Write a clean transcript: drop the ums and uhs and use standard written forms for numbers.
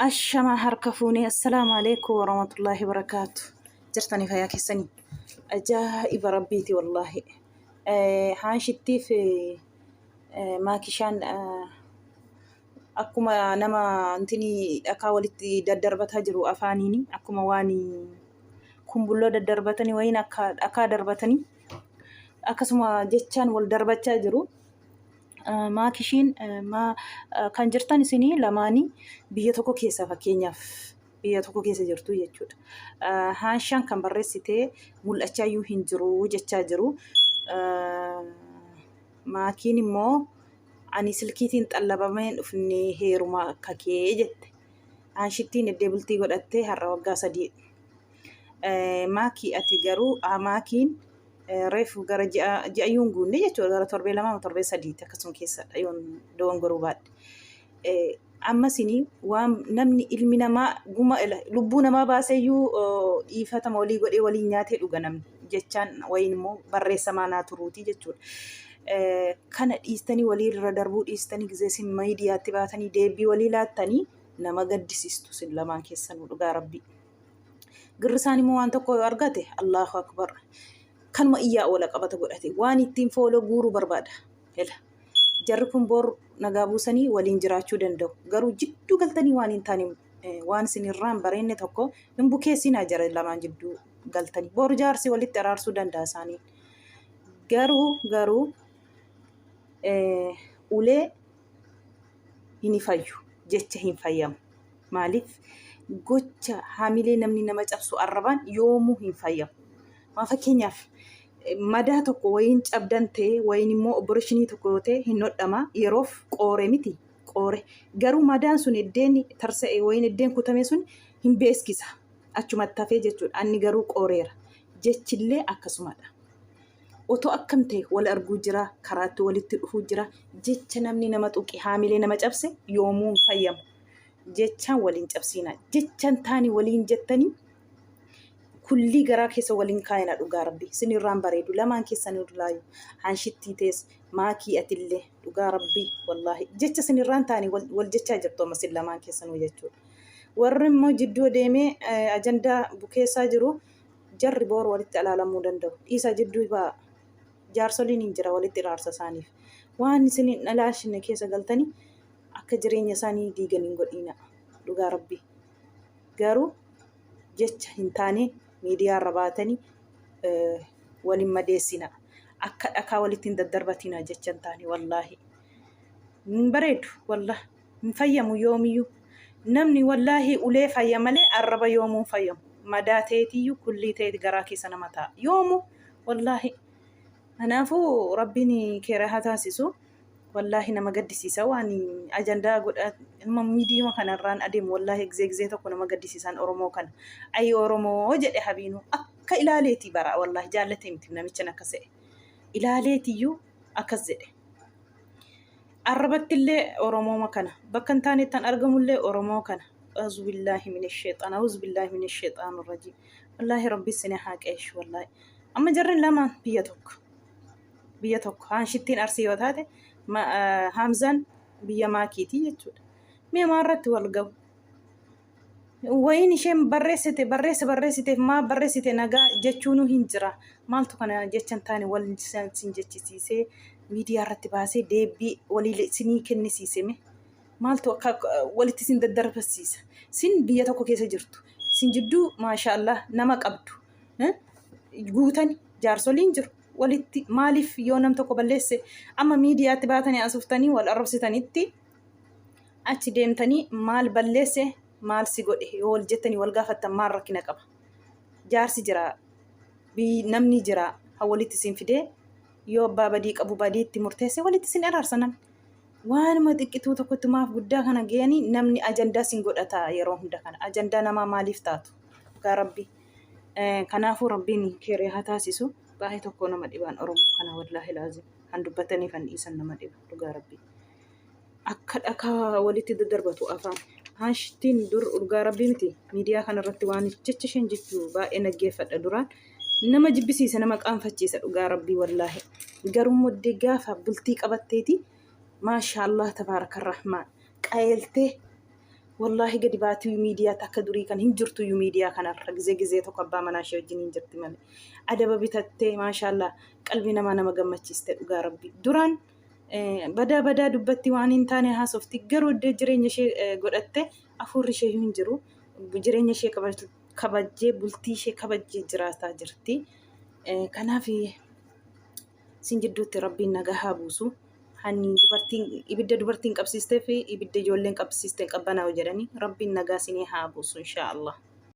الشما هركفوني السلام عليكم ورحمة الله وبركاته. جرتني فيا كسني أجائب ربيتي والله. حاشتي في ما كشان أكما نما أنتني أكاولتي ددربتها جرو أفانيني أكما واني كمبلو ددربتني وين أكا دربتني أكسما جتشان والدربتها جرو ما كشين ما كان جرتني سني لماني بيتوكو كيسا فكينياف بيتوكو كيسا جرتو يجود هاشان كان برسيته ملأشا يو هنجرو جتشا جرو ما كيني مو أني سلكيتين تقلبامين فني هيرو ما كاكي جت هاشتين الدبلتي قدرتي هالروقا صديق ماكي أتجرو ماكين reefu gara ji'ayyuun guunne jechuudha gara torbee lama torbee sadiitti akkasuma keessa yoon dogongoruu baadhe. Ammasini waan namni ilmi namaa guma lubbuu namaa baaseyyuu dhiifatama walii godhee waliin nyaatee dhuga namni jechaan wayin immoo barreessamaa naa turuuti jechuudha. Kana dhiistanii waliirra darbuu dhiistanii gizeesin miidiyaatti baatanii deebii walii laattanii nama gaddisiistu sin lamaan keessanuu dhugaa rabbii. Girrisaan immoo waan tokko argate Allahu akbar. Kanuma iyyaa oola qabata godhate waan ittiin fooloo guuruu barbaada. Hela jarri kun bor nagaa buusanii waliin jiraachuu danda'u. Garuu jidduu galtanii waan hin taane waan sinirraan bareenne tokko hin bukeessinaa jara lamaan jidduu galtanii. Bor jaarsi walitti araarsuu danda'a isaanii. Garuu ulee hin fayyu jecha hin fayyamu. Maaliif gocha hamilee namni nama cabsu arrabaan yoomuu hin fayyamu. Fakkeenyaaf madaa tokko wayin cabdan ta'e wayin immoo opereeshinii tokko ta'e hin hodhama yeroof qoore miti qoore garuu madaan sun eddeen tarsa'e wayin eddeen kutame sun hin beeskisa achumatti hafee jechuudha. Anni garuu qooreera jechillee akkasumadha. Otoo akkam ta'e wal arguu jira karaatti walitti dhufuu jira jecha namni nama tuqi haamilee nama cabse yoomuu hin fayyamu jechaan waliin cabsiina jechaan taani waliin jettanii kulli garaa keessa waliin kaayina dhugaa rabbii sinirraan bareedu lamaan keessanii ulaayu hanshittii tees maakii atillee dhugaa rabbii wallahi jecha sinirraan taanii wal jechaa jirtu amma sin lamaan keessanuu jechuudha. Warri immoo jidduu deemee ajandaa bukeessaa jiru jarri boor walitti alaalamuu danda'u. Dhiisaa jidduu baa jaarsoliin hin jira walitti iraarsa isaaniif waan isiniin dhalaashine keessa galtanii akka jireenya isaanii diiganii godhiina dhugaa rabbii. Garuu jecha hin taane miidiyaa irra baatanii waliin madeessina akka dhakaa walitti hin daddarbatina jechan taane wallaahi hin bareedu wallahi hin fayyamu yoomiyyuu namni wallaahi ulee fayya malee arraba yoomuu fayyamu madaa ta'eetiyyuu kullii ta'eeti garaa keessa nama ta'a yoomuu wallaahi. Kanaafuu rabbiin keera haa taasisu wallaahi nama gaddisiisa waan ajandaa godha ilma miidiyaa kanarraan adeemu wallaahi gizee tokko nama gaddisiisan Oromoo kana ay Oromoo jedhe habiinu akka ilaaleeti bara wallaahi jaallatee miti namicha akkasee ilaaleetiyyuu akkas jedhe arrabattillee Oromoo kana bakka hin taaneettan argamullee Oromoo kana auzu billahi minash shayxaanir rajiim wallaahi rabbi sine haqeesh wallaahi amma jarrin lamaan biyya tokko hanshittiin arsii yoo taate Hamzaan biyya maakiitii jechuudha. Mee maarratti wal gahu. Wayin isheen barreessiteef maa barreessite nagaa jechuun hin jira. Maaltu kana jechan taane wal sin jechisiisee miidiyaa irratti baasee deebii walii sinii kennisiiseme. Maaltu akka walitti sin daddarbassiisa. Sin biyya tokko keessa jirtu. Sin jidduu maashaallah nama qabdu. Guutani jaarsoliin jiru. Walitti maaliif yoo nam tokko balleesse amma miidiyaatti baatanii asuftanii wal arrabsitanitti achi deemtanii maal balleesse maal si godhe yoo wal jettanii wal gaafattan maal rakkina qaba. Jaarsi jira namni jira walitti sin fidee yoo abbaa badii qabu badiitti murteesse walitti sin araarsanan waanuma xiqqituu tokkotti maaf guddaa kana geeyanii namni ajandaa sin godhata yeroo hunda kana ajandaa namaa maaliif taatu gaa rabbi. Kanaafuu rabbiin keeree haa taasisu. Baay'ee tokko nama dhibaan Oromoo kana wallaahi laazim han dubbatanii kan dhiisan nama dhiba dhugaa rabbii akka dhakaa walitti daddarbatu afaan hanshittiin dur dhugaa rabbii miti miidiyaa kanarratti waan jecha isheen jettu baay'ee naggeeffadha duraan nama jibbisiisa nama qaanfachiisa dhugaa rabbii wallaahi garuu moddee gaafa bultii qabatteeti maashaallah tabaarakarrahmaan qaayeltee wallahi gadi baatii miidiyaa takka durii kan hin jirtu miidiyaa kanarra gizee tokko abbaa manaa ishee wajjin hin jirti malee adaba bitattee maashaallah qalbii nama gammachiiste dhugaa rabbi duraan badaa dubbatti waan hin taane haasofti garuu iddoo jireenya ishee godhatte afurri ishee hin jiru jireenya ishee kabajjee bultii ishee kabajjee jiraataa jirti kanaaf sin jidduutti rabbiin nagaa haa buusu. Hani ibidda dubartiin qabsiistee fi ibidda ijoolleen qabsiisteen qabbanaa jedhanii rabbiin nagaa sinii haa buusu insha Allah.